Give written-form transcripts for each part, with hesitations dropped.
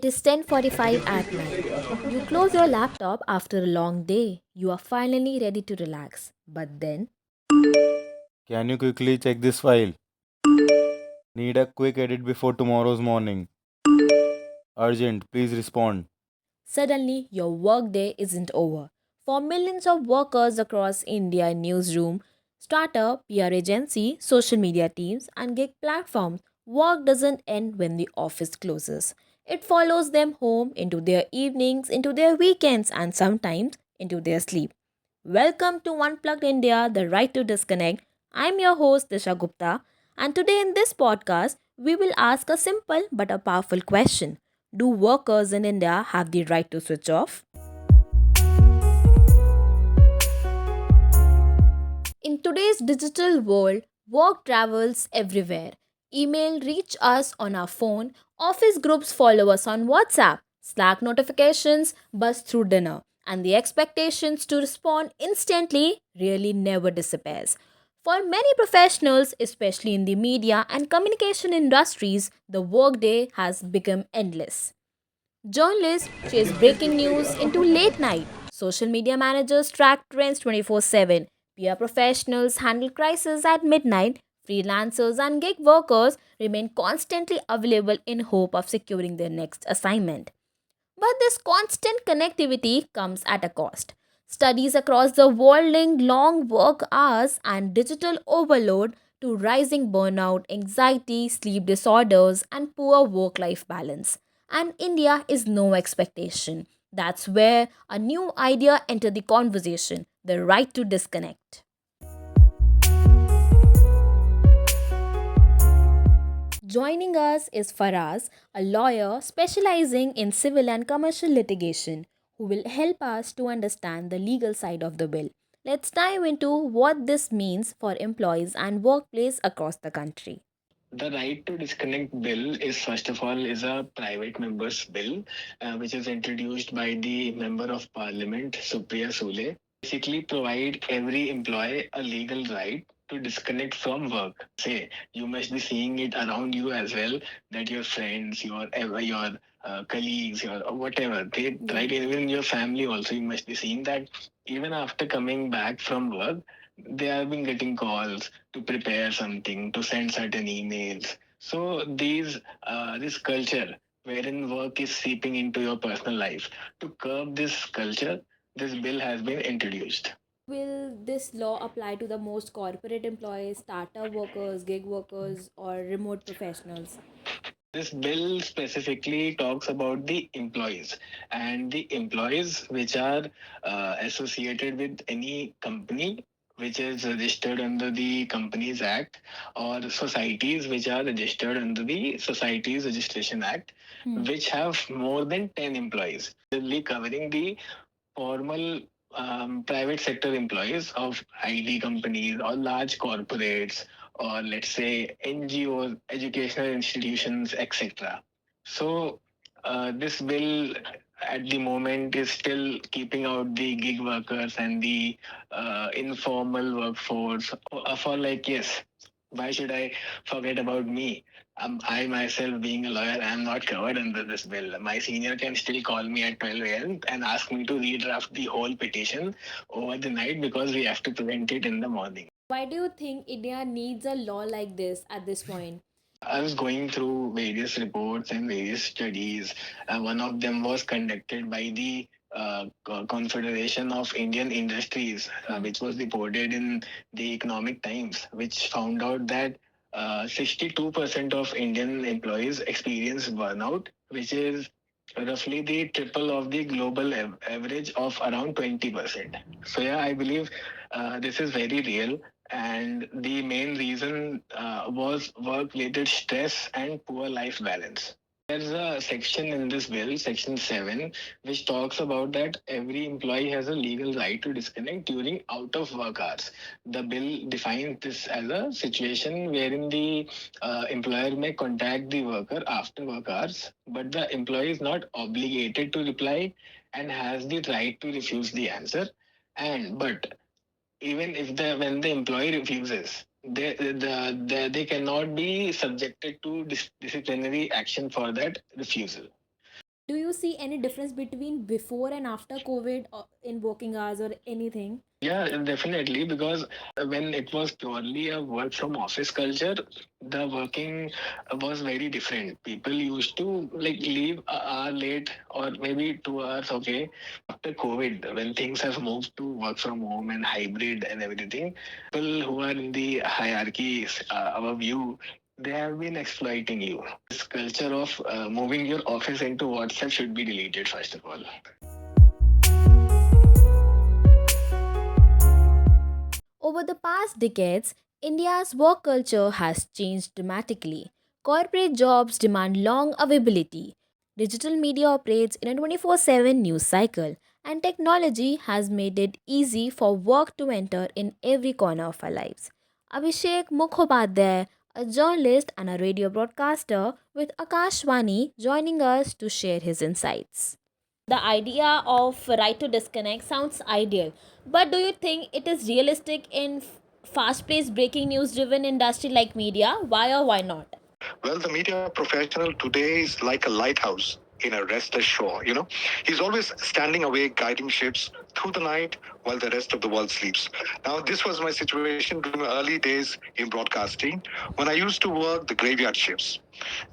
It is 10:45 at night. You close your laptop after a long day. You are finally ready to relax. But then Can you quickly check this file? Need a quick edit before tomorrow's morning. Urgent, please respond. suddenly your workday isn't over. For millions of workers across India, newsroom, startup, PR agency, social media teams, and gig platforms, work doesn't end when the office closes. It follows them home into their evenings, into their weekends, and sometimes into their sleep. Welcome to Unplugged India, the right to disconnect. I'm your host, Disha Gupta, and today in this podcast, we will ask a simple but a powerful question. Do workers in India have the right to switch off? In today's digital world, work travels everywhere. Email reach us on our phone, office groups follow us on WhatsApp, Slack notifications buzz through dinner, and the expectations to respond instantly really never disappears. For many professionals, especially in the media and communication industries, the workday has become endless. Journalists chase breaking news into late night. Social media managers track trends 24/7. PR professionals handle crises at midnight. Freelancers and gig workers remain constantly available in hope of securing their next assignment. But this constant connectivity comes at a cost. Studies across the world link long work hours and digital overload to rising burnout, anxiety, sleep disorders, and poor work life balance. And India is no expectation. That's where a new idea entered the conversation, the right to disconnect. Joining us is Faraz, a lawyer specializing in civil and commercial litigation, who will help us to understand the legal side of the bill. Let's dive into what this means for employees and workplace across the country. The right to disconnect bill is first of all is a private member's bill, which is introduced by the member of parliament Supriya Sule. Basically, provide every employee a legal right to disconnect from work. Say you must be seeing it around you as well that your friends, your colleagues, your whatever they Yeah. right even your family also you must be seeing that even after coming back from work they have been getting calls to prepare something, to send certain emails. So this culture wherein work is seeping into your personal life, to curb this culture, this bill has been introduced. Will this law apply to the most corporate employees, startup workers, gig workers, or remote professionals? This bill specifically talks about the employees and the employees which are associated with any company which is registered under the Companies Act or societies which are registered under the Societies Registration Act, Hmm. which have more than 10 employees, mainly covering the formal private sector employees of ID companies or large corporates or let's say NGOs, educational institutions, etc. So this bill at the moment is still keeping out the gig workers and the informal workforce. For like yes, why should I forget about me? I myself, being a lawyer, I am not covered under this bill. My senior can still call me at 12 a.m. and ask me to redraft the whole petition over the night because we have to present it in the morning. Why do you think India needs a law like this at this point? I was going through various reports and various studies. One of them was conducted by the Confederation of Indian Industries, which was reported in the Economic Times, which found out that 62% of Indian employees experience burnout, which is roughly the triple of the global average of around 20%. So, yeah, I believe this is very real. And the main reason was work related stress and poor life balance. There's a section in this bill, section 7, which talks about that every employee has a legal right to disconnect during out of work hours. The bill defines this as a situation wherein the employer may contact the worker after work hours, but the employee is not obligated to reply and has the right to refuse the answer. And but even if when the employee refuses, they cannot be subjected to disciplinary action for that refusal. Do you see any difference between before and after COVID in working hours or anything? Yeah, definitely. Because when it was purely a work from office culture, the working was very different. People used to like leave a hour late or maybe 2 hours. Okay, after COVID, when things have moved to work from home and hybrid and everything, people who are in the hierarchy, our view, they have been exploiting you. This culture of moving your office into WhatsApp should be deleted first of all. Over the past decades, India's work culture has changed dramatically. Corporate jobs demand long availability. Digital media operates in a 24/7 news cycle, and technology has made it easy for work to enter in every corner of our lives. Abhishek Mukhopadhyay, a journalist and a radio broadcaster with Akashvani, joining us to share his insights. The idea of right to disconnect sounds ideal, but do you think it is realistic in fast-paced breaking news driven industry like media? Why or why not? Well, the media professional today is like a lighthouse in a restless shore. He's always standing awake, guiding ships through the night while the rest of the world sleeps. Now, this was my situation during my early days in broadcasting when I used to work the graveyard shifts.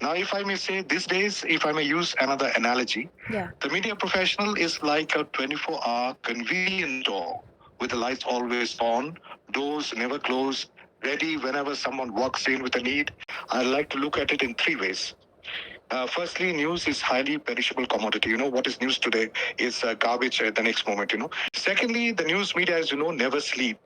Now, if I may say these days, if I may use another analogy, Yeah. the media professional is like a 24-hour convenience store with the lights always on, doors never closed, ready whenever someone walks in with a need. I like to look at it in three ways. Firstly, news is highly perishable commodity. What is news today is garbage the next moment. Secondly, the news media, as you know, never sleep.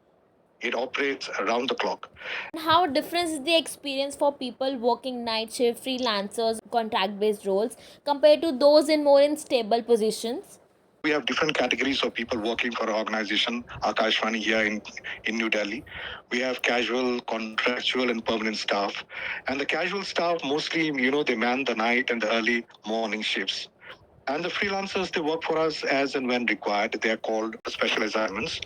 It operates around the clock. How different is the experience for people working night shift, freelancers, contract based roles compared to those in more in stable positions? We have different categories of people working for our organization, Akashvani here in New Delhi. We have casual, contractual, and permanent staff. And the casual staff mostly, they man the night and the early morning shifts. And the freelancers, they work for us as and when required. They are called special assignments.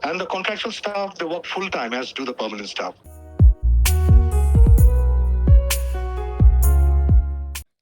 And the contractual staff, they work full time, as do the permanent staff.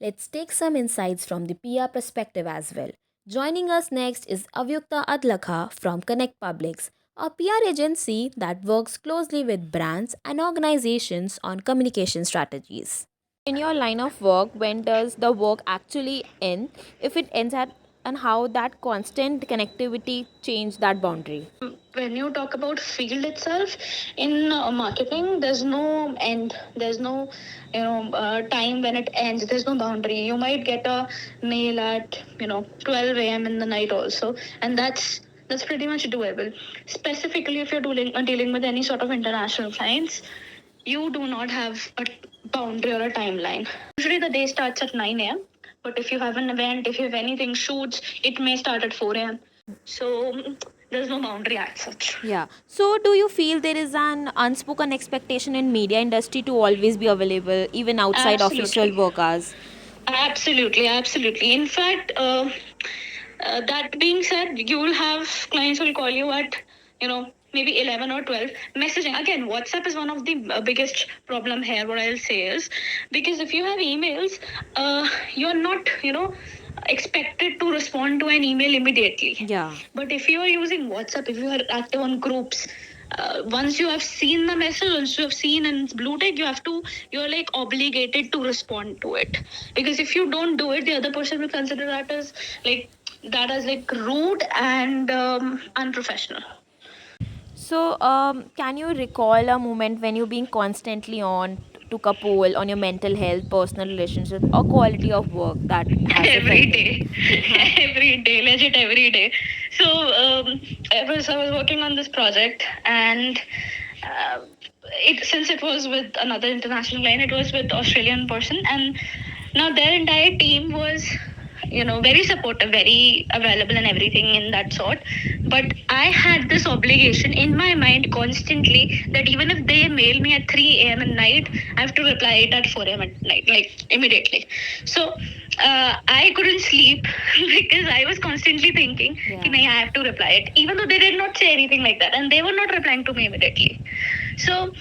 Let's take some insights from the PR perspective as well. Joining us next is Avyukta Adlakha from Connect Publics, a PR agency that works closely with brands and organizations on communication strategies. In your line of work, when does the work actually end? If it ends at and how that constant connectivity change that boundary? When you talk about field itself in marketing, there's no end, there's no time when it ends, there's no boundary. You might get a mail at 12 a.m. in the night also, and that's pretty much doable, specifically if you're dealing with any sort of international clients. You do not have a boundary or a timeline. Usually the day starts at 9 a.m. But if you have an event, if you have anything shoots, it may start at 4 a.m. So there's no boundary as such. Yeah. So do you feel there is an unspoken expectation in media industry to always be available even outside official Absolutely. work hours? Absolutely, absolutely. In fact, that being said, you will have clients will call you at maybe 11 or 12 messaging. Again, WhatsApp is one of the biggest problem here. What I'll say is, because if you have emails, you're not expected to respond to an email immediately. Yeah. But if you are using WhatsApp, if you are active on groups, once you have seen the message, once you have seen and it's blue tick, you're like obligated to respond to it. Because if you don't do it, the other person will consider like that as like rude and unprofessional. So, can you recall a moment when you being constantly on took a poll on your mental health, personal relationship, or quality of work that has every affected? Day, every day, legit every day. So, I was working on this project, and uh, it since it was with another international client, it was with Australian person, and now their entire team was very supportive, very available and everything in that sort. But I had this obligation in my mind constantly that even if they mail me at 3 a.m. at night, I have to reply it at 4 a.m. at night, like immediately. So I couldn't sleep because I was constantly thinking, yeah, I have to reply it, even though they did not say anything like that, and they were not replying to me immediately. So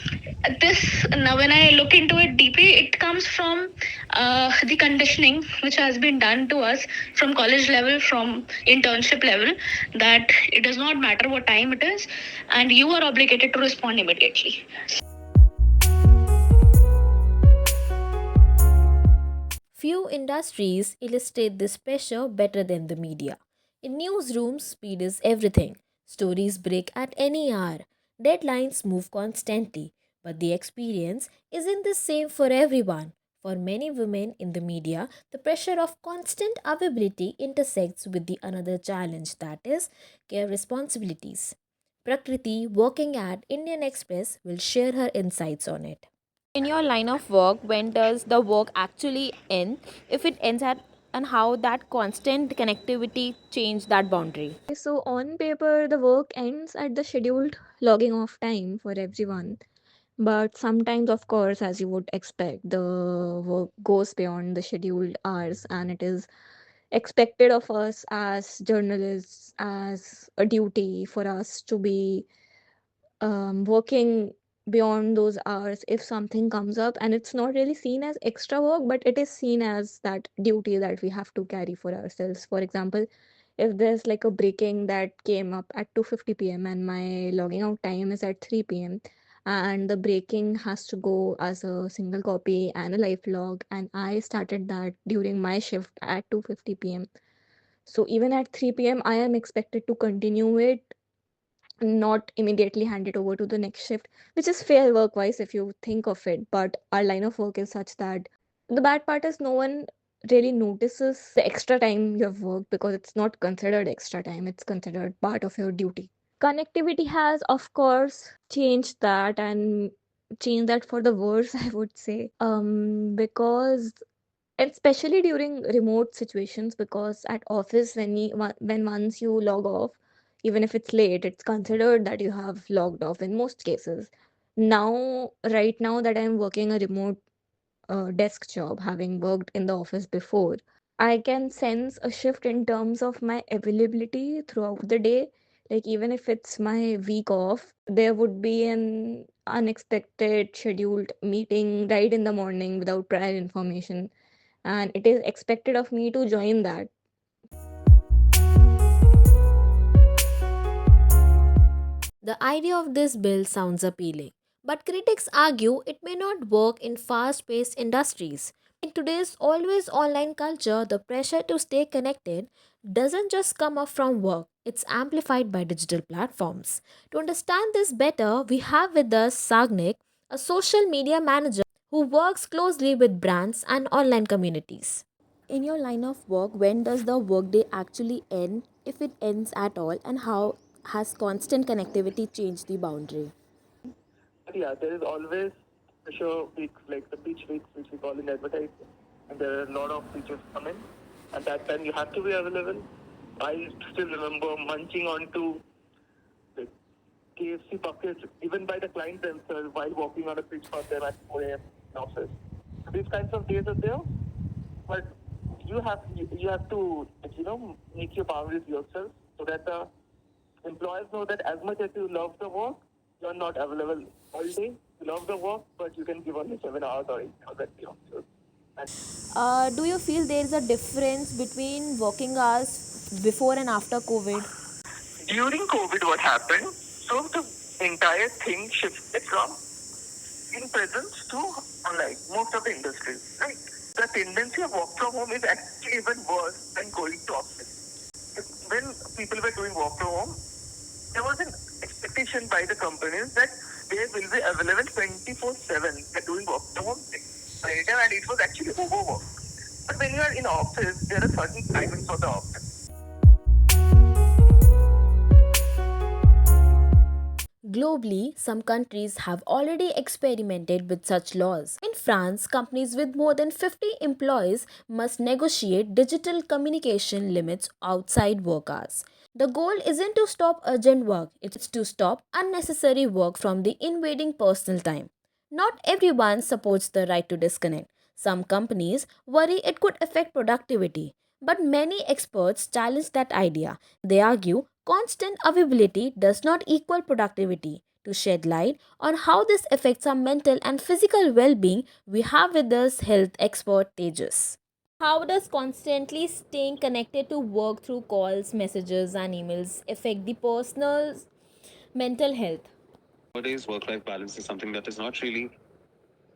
This, now when I look into it deeply, it comes from the conditioning which has been done to us from college level, from internship level, that it does not matter what time it is, and you are obligated to respond immediately. Few industries illustrate this pressure better than the media. In newsrooms, speed is everything. Stories break at any hour. Deadlines move constantly. But the experience isn't the same for everyone. For many women in the media, the pressure of constant availability intersects with the another challenge, that is care responsibilities. Prakriti, working at Indian Express, will share her insights on it. In your line of work, when does the work actually end? If it ends at, and how that constant connectivity change that boundary? So on paper, the work ends at the scheduled logging off time for everyone. But sometimes, of course, as you would expect, the work goes beyond the scheduled hours, and it is expected of us as journalists, as a duty for us to be working beyond those hours if something comes up, and it's not really seen as extra work, but it is seen as that duty that we have to carry for ourselves. For example, if there's like a breaking that came up at 2:50 p.m. and my logging out time is at 3 p.m. and the breaking has to go as a single copy and a live log, and I started that during my shift at 2:50 p.m. So even at 3 p.m. I am expected to continue it, not immediately hand it over to the next shift, which is fair work wise if you think of it. But our line of work is such that the bad part is no one really notices the extra time you have worked because it's not considered extra time, it's considered part of your duty. Connectivity has, of course, changed that, and changed that for the worse, I would say. Because especially during remote situations, because at office when once you log off, even if it's late, it's considered that you have logged off in most cases. Now, right now that I'm working a remote desk job, having worked in the office before, I can sense a shift in terms of my availability throughout the day. Like, even if it's my week off, there would be an unexpected scheduled meeting right in the morning without prior information, and it is expected of me to join that. The idea of this bill sounds appealing, but critics argue it may not work in fast paced industries. In today's always online culture, the pressure to stay connected doesn't just come up from work, it's amplified by digital platforms. To understand this better, we have with us Sagnik, a social media manager who works closely with brands and online communities. In your line of work, when does the workday actually end, if it ends at all, and how has constant connectivity changed the boundary? But yeah, there is always pressure weeks, like the pitch weeks, which we call in advertising, and there are a lot of pitches come in. At that time, you have to be available. I still remember munching onto the KFC buckets, even by the client themselves, while walking on a pitch for them at 4 a.m. in office. So these kinds of days are there, but you have to make your boundaries yourself so that the employers know that as much as you love the work, you're not available all day. You love the work, but you can give only 7 hours or 8 hours at the office. And Do you feel there is a difference between working hours before and after COVID? during COVID, what happened? So the entire thing shifted from in presence to online. Most of the industries, right? The tendency of work from home is actually even worse than going to office. When people were doing work from home, there was an expectation by the companies that they will be available 24/7. They're doing work from home later, and it was actually overwork. But when you are in office, there are certain timings for the office. Globally, some countries have already experimented with such laws. In France, companies with more than 50 employees must negotiate digital communication limits outside work hours. The goal isn't to stop urgent work, it's to stop unnecessary work from the invading personal time. Not everyone supports the right to disconnect. Some companies worry it could affect productivity, but many experts challenge that idea. They argue constant availability does not equal productivity. To shed light on how this affects our mental and physical well being, we have with us health expert Tejas. How does constantly staying connected to work through calls, messages, and emails affect the personal mental health? Nowadays, work life balance is something that is not really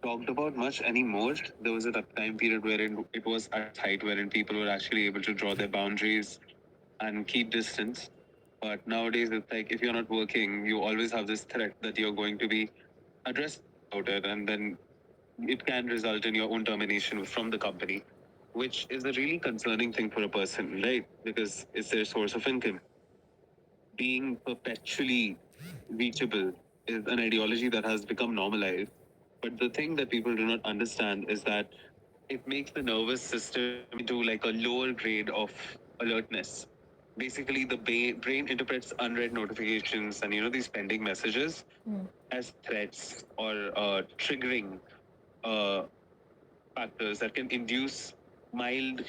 talked about much anymore. There was a time period wherein it was at its height, wherein people were actually able to draw their boundaries and keep distance. But nowadays, it's like if you're not working, you always have this threat that you're going to be addressed about it, and then it can result in your own termination from the company, which is a really concerning thing for a person, right? Because it's their source of income. Being perpetually reachable is an ideology that has become normalized. But the thing that people do not understand is that it makes the nervous system into like a lower grade of alertness. Basically, the brain interprets unread notifications and these pending messages as threats or triggering uh, factors that can induce mild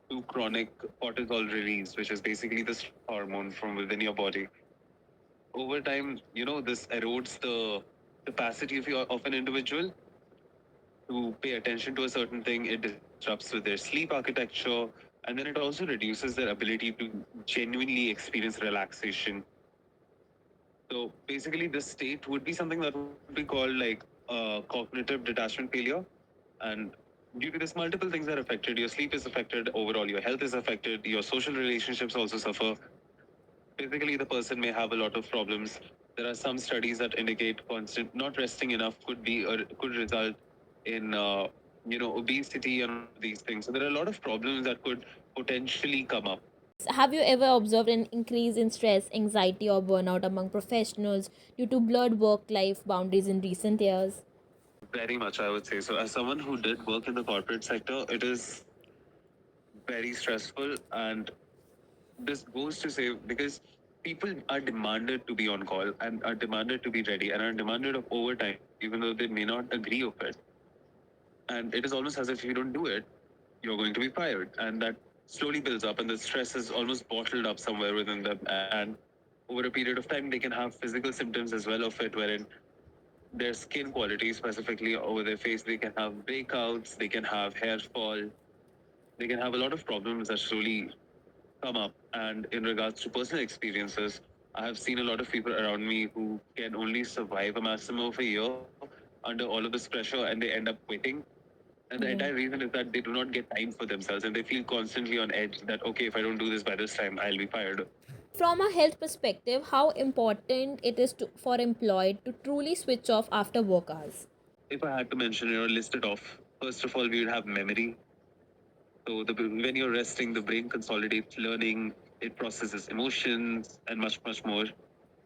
to chronic cortisol release, which is basically the stress hormone from within your body. Over time, this erodes the capacity of an individual to pay attention to a certain thing. It disrupts with their sleep architecture, and then it also reduces their ability to genuinely experience relaxation. So basically, this state would be something that would be called like cognitive detachment failure. And due to this, multiple things are affected. Your sleep is affected, overall, your health is affected, your social relationships also suffer. Basically, the person may have a lot of problems. There are some studies that indicate constant not resting enough could be or could result in obesity and all of these things. So there are a lot of problems that could potentially come up. Have you ever observed an increase in stress, anxiety, or burnout among professionals due to blurred work life boundaries in recent years? Very much, I would say. So, as someone who did work in the corporate sector, it is very stressful. And this goes to say because people are demanded to be on call and are demanded to be ready and are demanded of overtime, even though they may not agree of it. And it is almost as if you don't do it, you're going to be fired. And that slowly builds up, and the stress is almost bottled up somewhere within them. And over a period of time, they can have physical symptoms as well of it, wherein their skin quality, specifically over their face, they can have breakouts, they can have hair fall, they can have a lot of problems that slowly come up. And in regards to personal experiences, I have seen a lot of people around me who can only survive a maximum of a year under all of this pressure and they end up quitting. And the entire reason is that they do not get time for themselves and they feel constantly on edge that, okay, if I don't do this by this time, I'll be fired. From a health perspective, how important it is for employed to truly switch off after work hours? If I had to mention, list it off, first of all, we would have memory. So when you're resting, the brain consolidates learning, it processes emotions, and much, much more.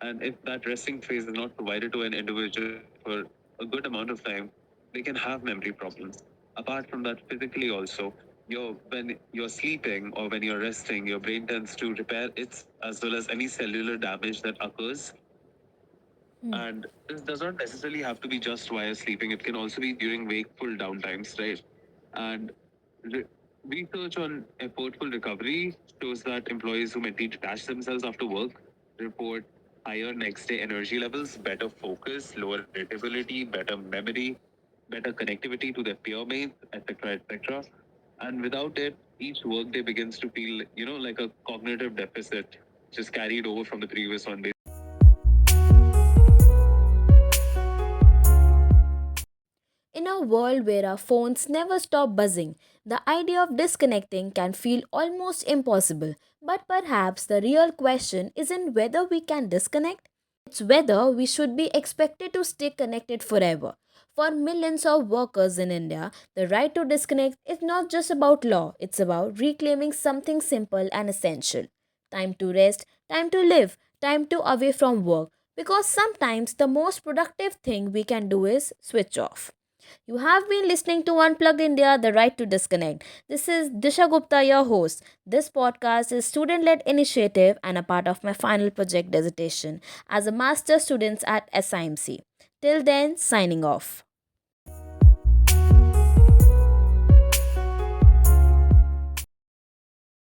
And if that resting phase is not provided to an individual for a good amount of time, they can have memory problems. Apart from that, physically also, when you're sleeping or when you're resting, your brain tends to repair its as well as any cellular damage that occurs. And this does not necessarily have to be just while sleeping. It can also be during wakeful downtimes, right? And re- research on effortful recovery shows that employees who mentally detach themselves after work report higher next day energy levels, better focus, lower irritability, better memory, better connectivity to their peermates, etc., etc. And without it, each workday begins to feel, like a cognitive deficit, just carried over from the previous one. In a world where our phones never stop buzzing, the idea of disconnecting can feel almost impossible. But perhaps the real question isn't whether we can disconnect, it's whether we should be expected to stay connected forever. For millions of workers in India, the right to disconnect is not just about law, it's about reclaiming something simple and essential: time to rest, time to live, time to away from work. Because sometimes the most productive thing we can do is switch off. You have been listening to Unplug India, the right to disconnect. This is Disha Gupta, your host. This podcast is student-led initiative and a part of my final project dissertation as a master student at SIMC. Till then, signing off.